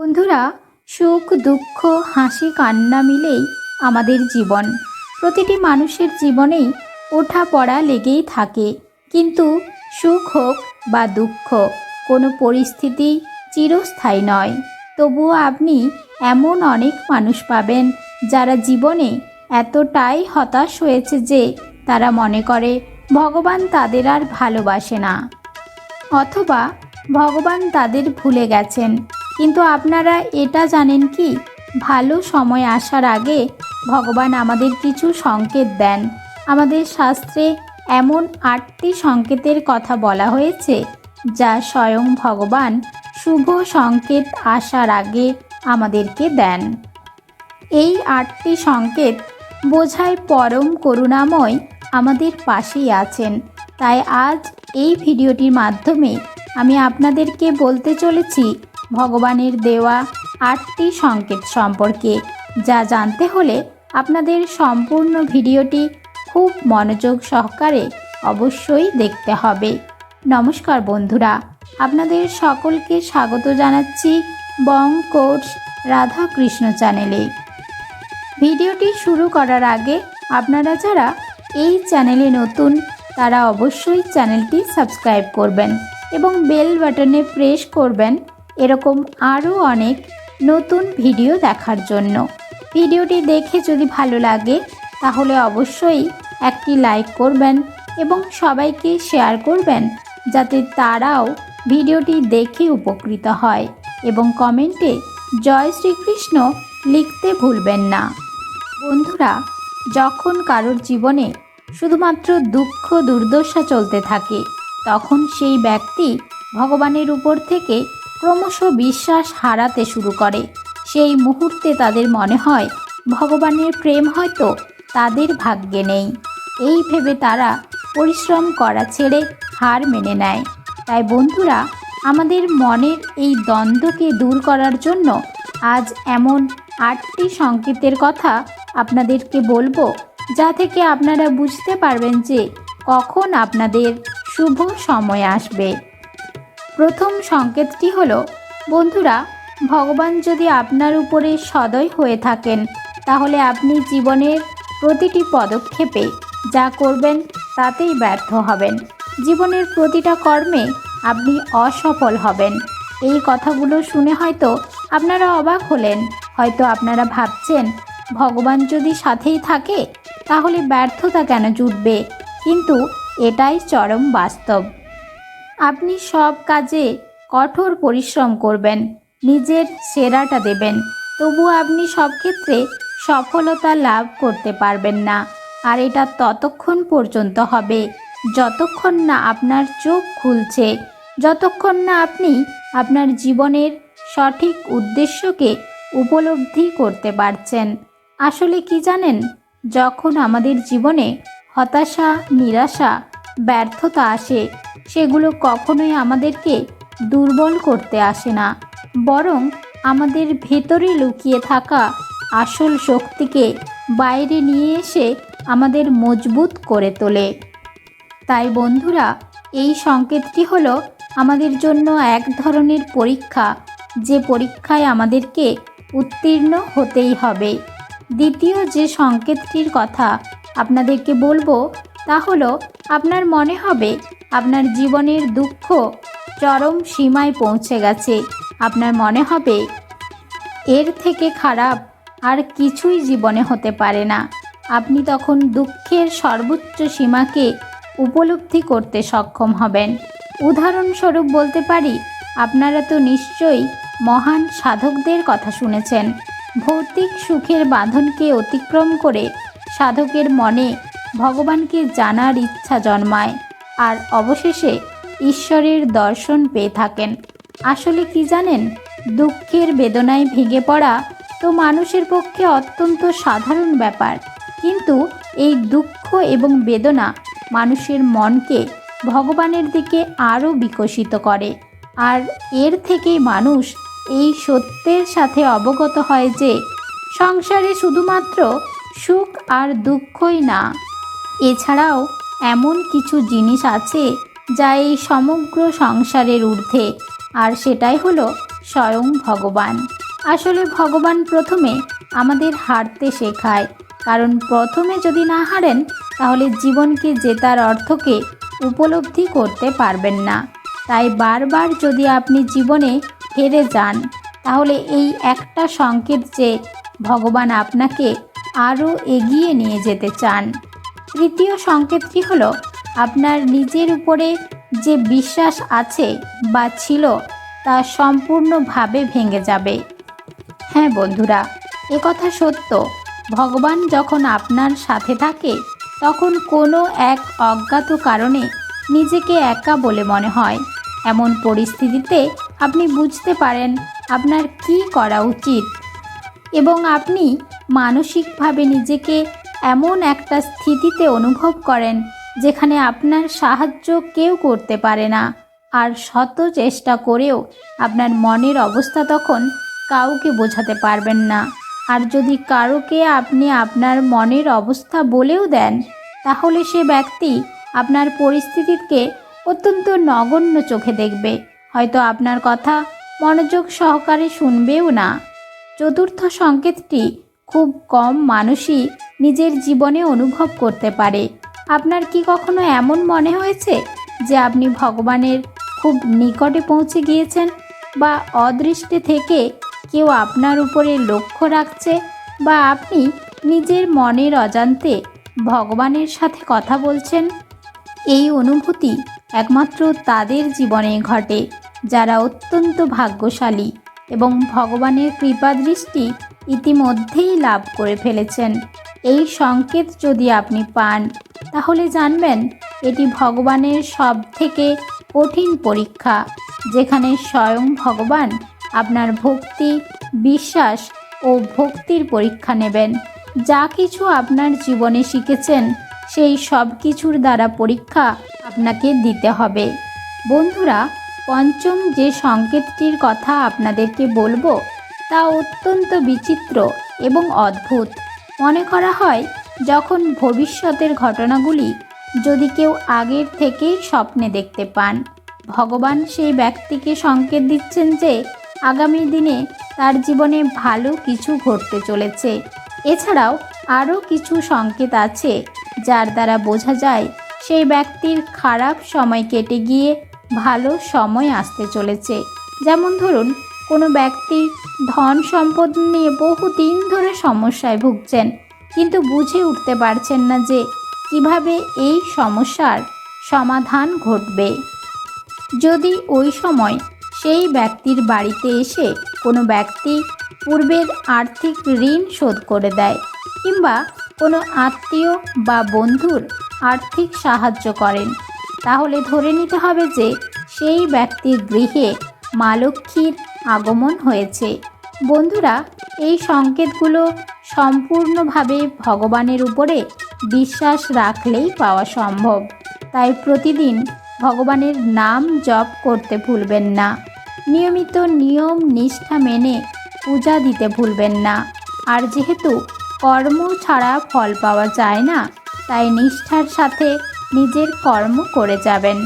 বন্ধুরা, সুখ দুঃখ হাসি কান্না মিলেই আমাদের জীবন। প্রতিটি মানুষের জীবনেই ওঠা পড়া লেগেই থাকে, কিন্তু সুখ হোক বা দুঃখ কোনো পরিস্থিতি চিরস্থায়ী নয়। তবুও আপনি এমন অনেক মানুষ পাবেন যারা জীবনে এতটাই হতাশ হয়েছে যে তারা মনে করে ভগবান তাদের আর ভালোবাসে না, অথবা ভগবান তাদের ভুলে গেছেন। কিন্তু আপনারা এটা জানেন কি, ভালো সময় আসার আগে ভগবান আমাদের কিছু সংকেত দেন। আমাদের শাস্ত্রে এমন 8টি সংকেতের কথা বলা হয়েছে যা স্বয়ং ভগবান শুভ সংকেত আসার আগে আমাদেরকে দেন। এই 8টি সংকেত বোঝায় পরম করুণাময় আমাদের পাশেই আছেন। তাই আজ এই ভিডিওটির মাধ্যমে আমি আপনাদেরকে বলতে চলেছি ভগবানের দেওয়া 8টি সংকেত সম্পর্কে, যা জানতে হলে আপনাদের সম্পূর্ণ ভিডিওটি খুব মনোযোগ সহকারে অবশ্যই দেখতে হবে। নমস্কার বন্ধুরা, আপনাদের সকলকে স্বাগত জানাচ্ছি বং কোর্স রাধাকৃষ্ণ চ্যানেলে। ভিডিওটি শুরু করার আগে আপনারা যারা এই চ্যানেলে নতুন তারা অবশ্যই চ্যানেলটি সাবস্ক্রাইব করবেন এবং বেল বাটনে প্রেস করবেন এরকম আরও অনেক নতুন ভিডিও দেখার জন্য। ভিডিওটি দেখে যদি ভালো লাগে তাহলে অবশ্যই একটি লাইক করবেন এবং সবাইকে শেয়ার করবেন যাতে তারাও ভিডিওটি দেখে উপকৃত হয়, এবং কমেন্টে জয় শ্রীকৃষ্ণ লিখতে ভুলবেন না। বন্ধুরা, যখন কারোর জীবনে শুধুমাত্র দুঃখ দুর্দশা চলতে থাকে, তখন সেই ব্যক্তি ভগবানের উপর থেকে ক্রমশ বিশ্বাস হারাতে শুরু করে। সেই মুহূর্তে তাদের মনে হয় ভগবানের প্রেম হয়তো তাদের ভাগ্যে নেই। এই ভেবে তারা পরিশ্রম করা ছেড়ে হার মেনে নেয়। তাই বন্ধুরা, আমাদের মনের এই দ্বন্দ্বকে দূর করার জন্য আজ এমন 8টি সংকেতের কথা আপনাদেরকে বলবো, যা থেকে আপনারা বুঝতে পারবেন যে কখন আপনাদের শুভ সময় আসবে। প্রথম সংকেতটি হলো, বন্ধুরা, ভগবান যদি আপনার উপরে সদয় হয়ে থাকেন তাহলে আপনি জীবনের প্রতিটি পদক্ষেপে যা করবেন তাতেই ব্যর্থ হবেন। জীবনের প্রতিটা কর্মে আপনি অসফল হবেন। এই কথাগুলো শুনে হয়তো আপনারা অবাক হলেন। হয়তো আপনারা ভাবছেন, ভগবান যদি সাথেই থাকে তাহলে ব্যর্থতা কেন জুটবে? কিন্তু এটাই চরম বাস্তব। আপনি সব কাজে কঠোর পরিশ্রম করবেন, নিজের সেরাটা দেবেন, তবুও আপনি সব ক্ষেত্রে সফলতা লাভ করতে পারবেন না। আর এটা ততক্ষণ পর্যন্ত হবে যতক্ষণ না আপনার চোখ খুলছে, যতক্ষণ না আপনি আপনার জীবনের সঠিক উদ্দেশ্যকে উপলব্ধি করতে পারছেন। আসলে কি জানেন, যখন আমাদের জীবনে হতাশা, নিরাশা, ব্যর্থতা আসে, সেগুলো কখনোই আমাদেরকে দুর্বল করতে আসে না, বরং আমাদের ভেতরে লুকিয়ে থাকা আসল শক্তিকে বাইরে নিয়ে এসে আমাদের মজবুত করে তোলে। তাই বন্ধুরা, এই সংকেতটি হলো আমাদের জন্য এক ধরনের পরীক্ষা, যে পরীক্ষায় আমাদেরকে উত্তীর্ণ হতেই হবে। দ্বিতীয় যে সংকেতটির কথা আপনাদেরকে বলবো তা হলো, আপনার মনে হবে আপনার জীবনের দুঃখ চরম সীমায় পৌঁছে গেছে। আপনার মনে হবে এর থেকে খারাপ আর কিছুই জীবনে হতে পারে না। আপনি তখন দুঃখের সর্বোচ্চ সীমাকে উপলব্ধি করতে সক্ষম হবেন। উদাহরণস্বরূপ বলতে পারি, আপনারা তো নিশ্চয়ই মহান সাধকদের কথা শুনেছেন। ভৌতিক সুখের বাঁধনকে অতিক্রম করে সাধকের মনে ভগবানকে জানার ইচ্ছা জন্মায়, আর অবশেষে ঈশ্বরের দর্শন পেয়ে থাকেন। আসলে কি জানেন, দুঃখের বেদনায় ভেঙে পড়া তো মানুষের পক্ষে অত্যন্ত সাধারণ ব্যাপার, কিন্তু এই দুঃখ এবং বেদনা মানুষের মনকে ভগবানের দিকে আরও বিকশিত করে। আর এর থেকেই মানুষ এই সত্যের সাথে অবগত হয় যে সংসারে শুধুমাত্র সুখ আর দুঃখই না, এছাড়াও এমন কিছু জিনিস আছে যা এই সমগ্র সংসারের ঊর্ধ্বে, আর সেটাই হলো স্বয়ং ভগবান। আসলে ভগবান প্রথমে আমাদের হারতে শেখায়, কারণ প্রথমে যদি না হারেন তাহলে জীবনকে জেতার অর্থকে উপলব্ধি করতে পারবেন না। তাই বারবার যদি আপনি জীবনে হেরে যান তাহলে এই একটা সংকেত যে ভগবান আপনাকে আরও এগিয়ে নিয়ে যেতে চান। তৃতীয় সংকেতটি হলো আপনার নিজের উপরে যে বিশ্বাস আছে বা ছিল তা সম্পূর্ণভাবে ভেঙে যাবে। হ্যাঁ বন্ধুরা, একথা সত্য। ভগবান যখন আপনার সাথে থাকে তখন কোনো এক অজ্ঞাত কারণে নিজেকে একা বলে মনে হয়। এমন পরিস্থিতিতে আপনি বুঝতে পারেন আপনার কী করা উচিত এবং আপনি মানসিকভাবে নিজেকে এমন একটা স্থিতিতে অনুভব করেন যেখানে আপনার সাহায্য কেউ করতে পারে না। আর শত চেষ্টা করেও আপনার মনের অবস্থা তখন কাউকে বোঝাতে পারবেন না। আর যদি কারোকে আপনি আপনার মনের অবস্থা বলেও দেন তাহলে সে ব্যক্তি আপনার পরিস্থিতিকে অত্যন্ত নগণ্য চোখে দেখবে, হয়তো আপনার কথা মনোযোগ সহকারে শুনবেও না। চতুর্থ সংকেতটি খুব কম মানুষই নিজের জীবনে অনুভব করতে পারে। আপনার কি কখনো এমন মনে হয়েছে যে আপনি ভগবানের খুব নিকটে পৌঁছে গিয়েছেন, বা অদৃষ্টে থেকে কেউ আপনার উপরে লক্ষ্য রাখছে, বা আপনি নিজের মনের অজান্তে ভগবানের সাথে কথা বলছেন? এই অনুভূতি একমাত্র তাদের জীবনে ঘটে যারা অত্যন্ত ভাগ্যশালী এবং ভগবানের কৃপাদৃষ্টি ইতিমধ্যেই লাভ করে ফেলেছেন। এই সংকেত যদি আপনি পান তাহলে জানবেন এটি ভগবানের সবথেকে কঠিন পরীক্ষা, যেখানে স্বয়ং ভগবান আপনার ভক্তি, বিশ্বাস ও ভক্তির পরীক্ষা নেবেন। যা কিছু আপনার জীবনে শিখেছেন সেই সব কিছুর দ্বারা পরীক্ষা আপনাকে দিতে হবে। বন্ধুরা, পঞ্চম যে সংকেতটির কথা আপনাদেরকে বলবো তা অত্যন্ত বিচিত্র এবং অদ্ভুত। মনে করা হয় যখন ভবিষ্যতের ঘটনাগুলি যদি কেউ আগের থেকেই স্বপ্নে দেখতে পান, ভগবান সেই ব্যক্তিকে সংকেত দিচ্ছেন যে আগামী দিনে তার জীবনে ভালো কিছু ঘটতে চলেছে। এছাড়াও আরও কিছু সংকেত আছে যার দ্বারা বোঝা যায় সেই ব্যক্তির খারাপ সময় কেটে গিয়ে ভালো সময় আসতে চলেছে। যেমন ধরুন, কোনো ব্যক্তি ধন সম্পদ নিয়ে বহুদিন ধরে সমস্যায় ভুগছেন, কিন্তু বুঝে উঠতে পারছেন না যে কিভাবে এই সমস্যার সমাধান ঘটবে। যদি ওই সময় সেই ব্যক্তির বাড়িতে এসে কোনো ব্যক্তি পূর্বের আর্থিক ঋণ শোধ করে দেয়, কিংবা কোনো আত্মীয় বা বন্ধুর আর্থিক সাহায্য করেন, তাহলে ধরে নিতে হবে যে সেই ব্যক্তির গৃহে মা লক্ষ্মীর আগমন হয়েছে। বন্ধুরা, এই সংকেতগুলো সম্পূর্ণভাবে ভগবানের উপরে বিশ্বাস রাখলেই পাওয়া সম্ভব। তাই প্রতিদিন ভগবানের নাম জপ করতে ভুলবেন না। নিয়মিত নিয়ম নিষ্ঠা মেনে পূজা দিতে ভুলবেন না। আর যেহেতু কর্ম ছাড়া ফল পাওয়া যায় না, তাই নিষ্ঠার সাথে নিজের কর্ম করে যাবেন।